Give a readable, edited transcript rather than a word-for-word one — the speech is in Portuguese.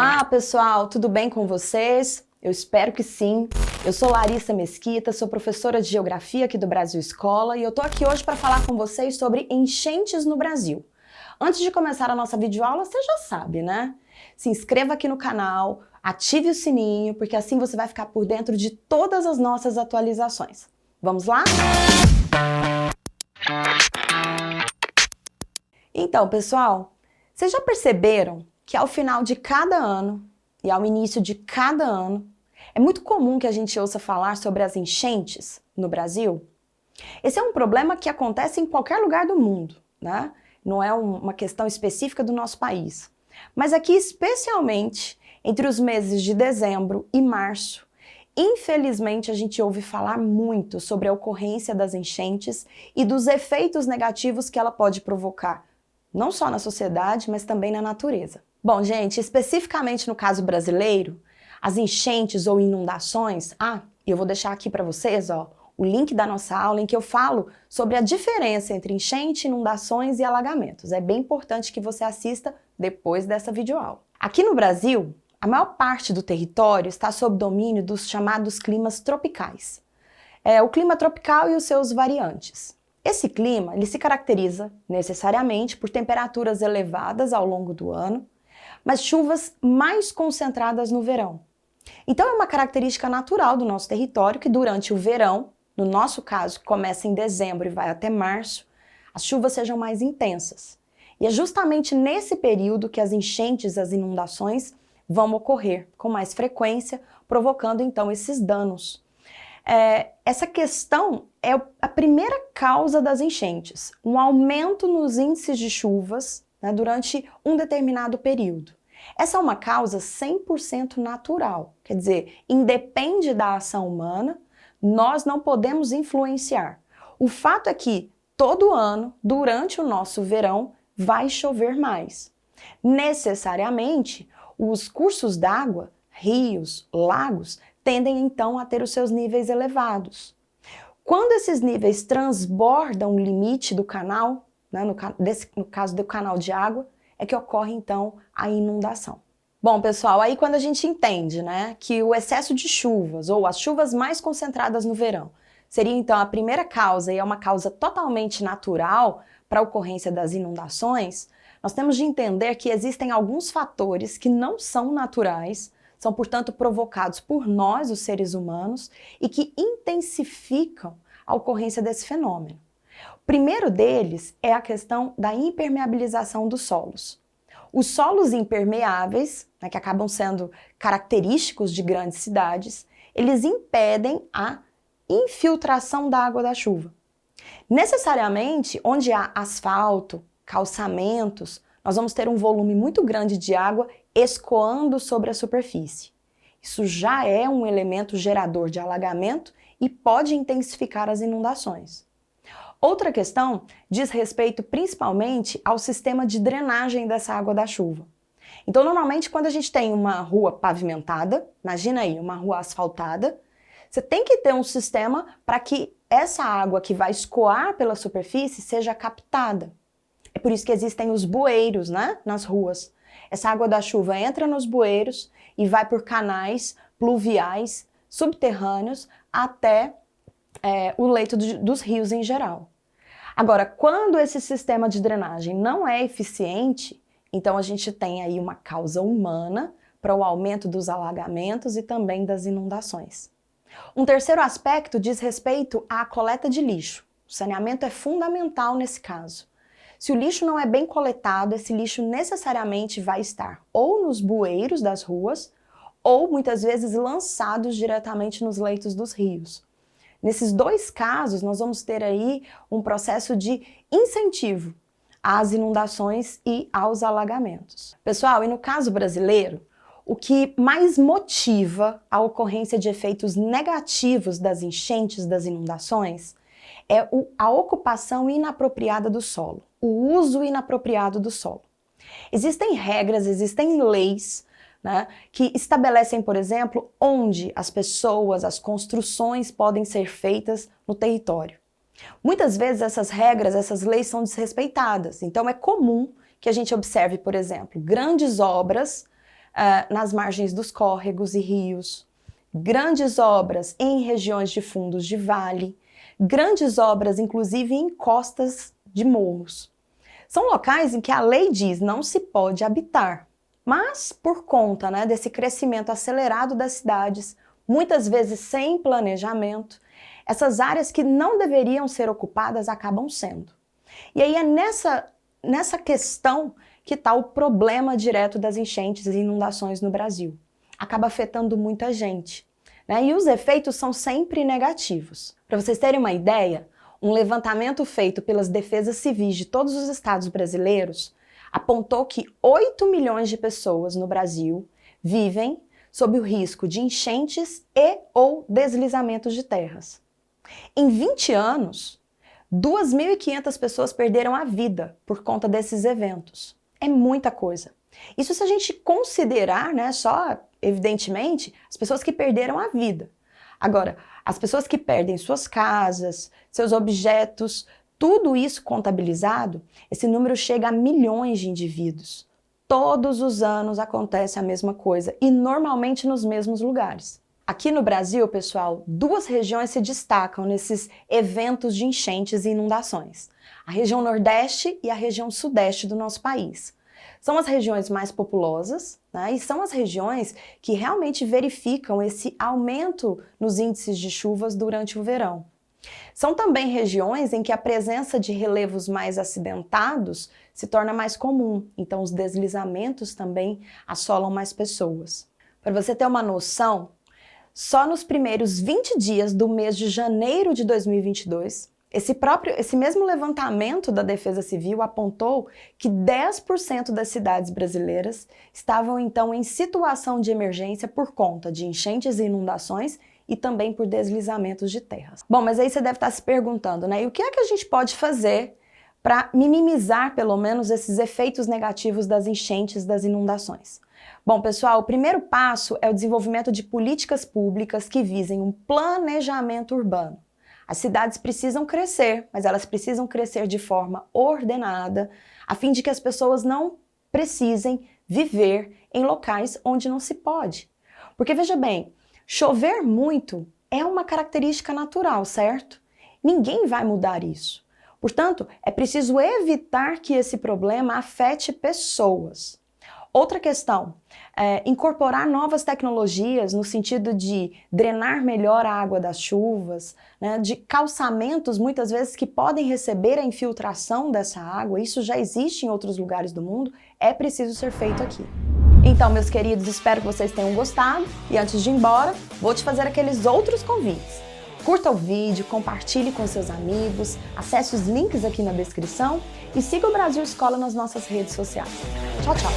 Olá, pessoal, tudo bem com vocês? Eu espero que sim. Eu sou Larissa Mesquita, sou professora de Geografia aqui do Brasil Escola e eu tô aqui hoje para falar com vocês sobre enchentes no Brasil. Antes de começar a nossa videoaula, você já sabe, né? Se inscreva aqui no canal, ative o sininho, porque assim você vai ficar por dentro de todas as nossas atualizações. Vamos lá? Então, pessoal, vocês já perceberam que ao final de cada ano e ao início de cada ano, é muito comum que a gente ouça falar sobre as enchentes no Brasil? Esse é um problema que acontece em qualquer lugar do mundo, né? Não é uma questão específica do nosso país. Mas aqui, especialmente entre os meses de dezembro e março, infelizmente a gente ouve falar muito sobre a ocorrência das enchentes e dos efeitos negativos que ela pode provocar, não só na sociedade, mas também na natureza. Bom, gente, especificamente no caso brasileiro, as enchentes ou inundações, eu vou deixar aqui para vocês, o link da nossa aula em que eu falo sobre a diferença entre enchente, inundações e alagamentos. É bem importante que você assista depois dessa videoaula. Aqui no Brasil, a maior parte do território está sob domínio dos chamados climas tropicais. É o clima tropical e os seus variantes. Esse clima, ele se caracteriza necessariamente por temperaturas elevadas ao longo do ano, mas chuvas mais concentradas no verão. Então é uma característica natural do nosso território que durante o verão, no nosso caso, que começa em dezembro e vai até março, as chuvas sejam mais intensas. E é justamente nesse período que as enchentes, as inundações vão ocorrer com mais frequência, provocando então esses danos. Essa questão é a primeira causa das enchentes, um aumento nos índices de chuvas, né, durante um determinado período. Essa é uma causa 100% natural, quer dizer, independe da ação humana, nós não podemos influenciar. O fato é que todo ano, durante o nosso verão, vai chover mais. Necessariamente, os cursos d'água, rios, lagos, tendem então a ter os seus níveis elevados. Quando esses níveis transbordam o limite do canal, né, no caso do canal de água, é que ocorre então a inundação. Bom, pessoal, aí quando a gente entende, né, que o excesso de chuvas ou as chuvas mais concentradas no verão seria então a primeira causa e é uma causa totalmente natural para a ocorrência das inundações, nós temos de entender que existem alguns fatores que não são naturais, são, portanto, provocados por nós, os seres humanos, e que intensificam a ocorrência desse fenômeno. O primeiro deles é a questão da impermeabilização dos solos. Os solos impermeáveis, né, que acabam sendo característicos de grandes cidades, eles impedem a infiltração da água da chuva. Necessariamente, onde há asfalto, calçamentos, nós vamos ter um volume muito grande de água escoando sobre a superfície. Isso já é um elemento gerador de alagamento e pode intensificar as inundações. Outra questão diz respeito principalmente ao sistema de drenagem dessa água da chuva. Então, normalmente, quando a gente tem uma rua pavimentada, imagina aí, uma rua asfaltada, você tem que ter um sistema para que essa água que vai escoar pela superfície seja captada. É por isso que existem os bueiros, né, nas ruas. Essa água da chuva entra nos bueiros e vai por canais pluviais, subterrâneos, até o leito dos rios em geral. Agora, quando esse sistema de drenagem não é eficiente, então a gente tem aí uma causa humana para o aumento dos alagamentos e também das inundações. Um terceiro aspecto diz respeito à coleta de lixo. O saneamento é fundamental nesse caso. Se o lixo não é bem coletado, esse lixo necessariamente vai estar ou nos bueiros das ruas ou muitas vezes lançados diretamente nos leitos dos rios. Nesses dois casos, nós vamos ter aí um processo de incentivo às inundações e aos alagamentos. Pessoal, e no caso brasileiro, o que mais motiva a ocorrência de efeitos negativos das enchentes, das inundações, é a ocupação inapropriada do solo, o uso inapropriado do solo. Existem regras, existem leis, né, que estabelecem, por exemplo, onde as pessoas, as construções podem ser feitas no território. Muitas vezes essas regras, essas leis são desrespeitadas, então é comum que a gente observe, por exemplo, grandes obras nas margens dos córregos e rios, grandes obras em regiões de fundos de vale, grandes obras inclusive em costas de morros. São locais em que a lei diz não se pode habitar, mas por conta, desse crescimento acelerado das cidades, muitas vezes sem planejamento, essas áreas que não deveriam ser ocupadas acabam sendo. E aí é nessa questão que está o problema direto das enchentes e inundações no Brasil. Acaba afetando muita gente, E os efeitos são sempre negativos. Para vocês terem uma ideia, um levantamento feito pelas defesas civis de todos os estados brasileiros apontou que 8 milhões de pessoas no Brasil vivem sob o risco de enchentes e ou deslizamentos de terras. Em 20 anos, 2.500 pessoas perderam a vida por conta desses eventos. É muita coisa. Isso se a gente considerar, só, evidentemente, as pessoas que perderam a vida. Agora, as pessoas que perdem suas casas, seus objetos, tudo isso contabilizado, esse número chega a milhões de indivíduos. Todos os anos acontece a mesma coisa e normalmente nos mesmos lugares. Aqui no Brasil, pessoal, 2 regiões se destacam nesses eventos de enchentes e inundações. A região Nordeste e a região Sudeste do nosso país. São as regiões mais populosas, e são as regiões que realmente verificam esse aumento nos índices de chuvas durante o verão. São também regiões em que a presença de relevos mais acidentados se torna mais comum, então os deslizamentos também assolam mais pessoas. Para você ter uma noção, só nos primeiros 20 dias do mês de janeiro de 2022, esse mesmo levantamento da Defesa Civil apontou que 10% das cidades brasileiras estavam então em situação de emergência por conta de enchentes e inundações e também por deslizamentos de terras. Bom, mas aí você deve estar se perguntando, E o que é que a gente pode fazer para minimizar, pelo menos, esses efeitos negativos das enchentes, das inundações? Bom, pessoal, o primeiro passo é o desenvolvimento de políticas públicas que visem um planejamento urbano. As cidades precisam crescer, mas elas precisam crescer de forma ordenada, a fim de que as pessoas não precisem viver em locais onde não se pode. Porque, veja bem, chover muito é uma característica natural, certo? Ninguém vai mudar isso. Portanto, é preciso evitar que esse problema afete pessoas. Outra questão é incorporar novas tecnologias no sentido de drenar melhor a água das chuvas, de calçamentos muitas vezes que podem receber a infiltração dessa água. Isso já existe em outros lugares do mundo, é preciso ser feito aqui. Então, meus queridos, espero que vocês tenham gostado e antes de ir embora, vou te fazer aqueles outros convites. Curta o vídeo, compartilhe com seus amigos, acesse os links aqui na descrição e siga o Brasil Escola nas nossas redes sociais. Tchau, tchau!